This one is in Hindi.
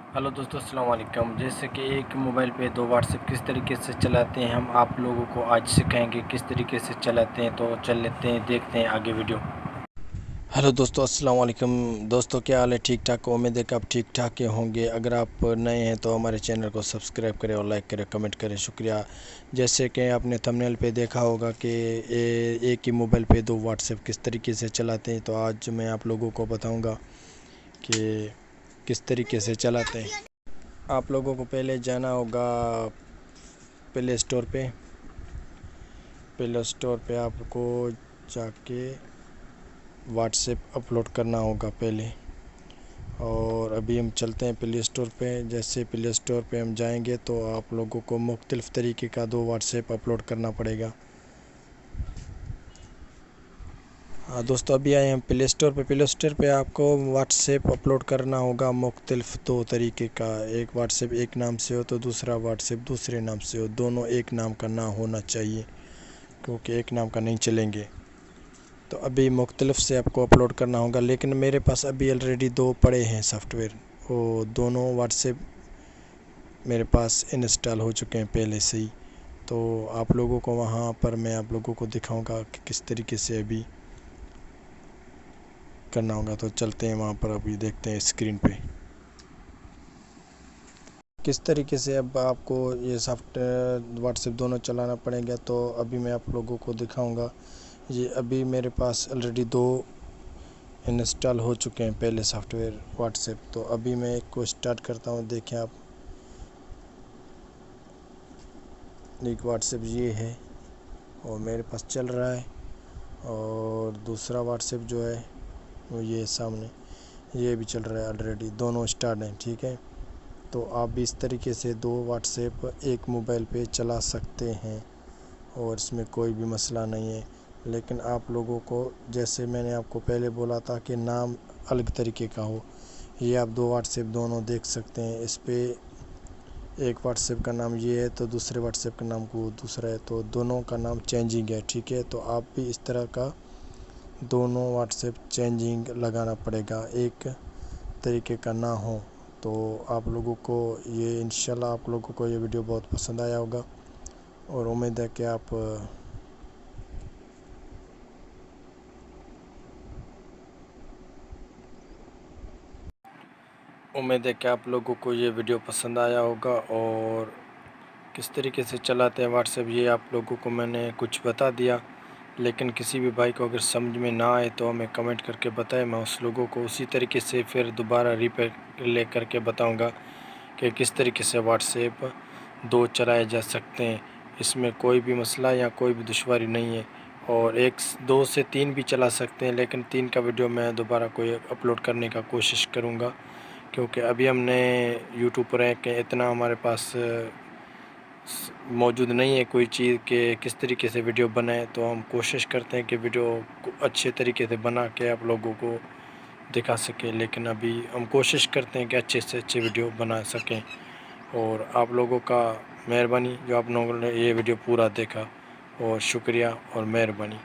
हेलो दोस्तों, अस्सलाम वालेकुम। जैसे कि एक मोबाइल पे दो व्हाट्सएप किस तरीके से चलाते हैं, हम आप लोगों को आज सिखाएंगे किस तरीके से चलाते हैं। तो चल लेते हैं, देखते हैं आगे वीडियो। हेलो दोस्तों, अस्सलाम वालेकुम। दोस्तों क्या हाल है? ठीक ठाक। उम्मीद है कि आप ठीक ठाक के होंगे। अगर आप नए हैं तो हमारे चैनल को सब्सक्राइब करें और लाइक करें, कमेंट करें। शुक्रिया। जैसे कि आपने थंबनेल पे देखा होगा कि एक ही मोबाइल पे दो व्हाट्सएप किस तरीके से चलाते हैं, तो आज मैं आप लोगों को बताऊँगा कि किस तरीके से चलाते हैं। आप लोगों को पहले जाना होगा प्ले स्टोर पे आपको जाके व्हाट्सएप अपलोड करना होगा पहले। और अभी हम चलते हैं प्ले स्टोर पे। जैसे प्ले स्टोर पे हम जाएंगे तो आप लोगों को मुख्तलिफ़ तरीके का दो व्हाट्सएप अपलोड करना पड़ेगा। हाँ दोस्तों, अभी आए हम प्ले स्टोर पे। प्ले स्टोर पे आपको व्हाट्सएप अपलोड करना होगा मुख्तलिफ़ दो तरीके का। एक व्हाट्सएप एक नाम से हो तो दूसरा व्हाट्सएप दूसरे नाम से हो। दोनों एक नाम का ना होना चाहिए, क्योंकि एक नाम का नहीं चलेंगे। तो अभी मुख्तलिफ़ से आपको अपलोड करना होगा, लेकिन मेरे पास अभी ऑलरेडी दो पड़े हैं सॉफ्टवेयर। वो दोनों व्हाट्सएप मेरे पास इंस्टॉल हो चुके हैं पहले से ही। तो आप लोगों को वहाँ पर मैं आप लोगों को दिखाऊंगा कि किस तरीके से अभी करना होगा। तो चलते हैं वहाँ पर, अभी देखते हैं स्क्रीन पे किस तरीके से अब आपको ये सॉफ्टवेयर व्हाट्सएप दोनों चलाना पड़ेगा। तो अभी मैं आप लोगों को दिखाऊंगा। ये अभी मेरे पास ऑलरेडी दो इंस्टॉल हो चुके हैं पहले सॉफ्टवेयर व्हाट्सएप। तो अभी मैं एक को स्टार्ट करता हूँ। देखें आप, एक व्हाट्सएप ये है और मेरे पास चल रहा है, और दूसरा व्हाट्सएप जो है वो ये सामने, ये भी चल रहा है ऑलरेडी। दोनों स्टार्ट हैं, ठीक है। तो आप भी इस तरीके से दो व्हाट्सएप एक मोबाइल पे चला सकते हैं और इसमें कोई भी मसला नहीं है। लेकिन आप लोगों को, जैसे मैंने आपको पहले बोला था कि नाम अलग तरीके का हो, ये आप दो व्हाट्सएप दोनों देख सकते हैं। इस पे एक व्हाट्सएप का नाम ये है तो दूसरे व्हाट्सएप का नाम को दूसरा है, तो दोनों का नाम चेंजिंग है, ठीक है। तो आप भी इस तरह का दोनों व्हाट्सएप चेंजिंग लगाना पड़ेगा, एक तरीके का ना हो। तो आप लोगों को ये, इंशाल्लाह आप लोगों को ये वीडियो बहुत पसंद आया होगा, और उम्मीद है कि आप लोगों को ये वीडियो पसंद आया होगा। और किस तरीके से चलाते हैं व्हाट्सएप ये आप लोगों को मैंने कुछ बता दिया। लेकिन किसी भी भाई को अगर समझ में ना आए तो हमें कमेंट करके बताएं, मैं उस लोगों को उसी तरीके से फिर दोबारा ले करके बताऊंगा कि किस तरीके से व्हाट्सएप दो चलाए जा सकते हैं। इसमें कोई भी मसला या कोई भी दुश्वारी नहीं है। और एक दो से तीन भी चला सकते हैं, लेकिन तीन का वीडियो मैं दोबारा कोई अपलोड करने का कोशिश करूँगा, क्योंकि अभी हमने यूट्यूब पर है कि इतना हमारे पास मौजूद नहीं है कोई चीज़ कि किस तरीके से वीडियो बनाए। तो हम कोशिश करते हैं कि वीडियो को अच्छे तरीके से बना के आप लोगों को दिखा सकें, लेकिन अभी हम कोशिश करते हैं कि अच्छे से अच्छे वीडियो बना सकें। और आप लोगों का मेहरबानी जो आप लोगों ने ये वीडियो पूरा देखा, और शुक्रिया और मेहरबानी।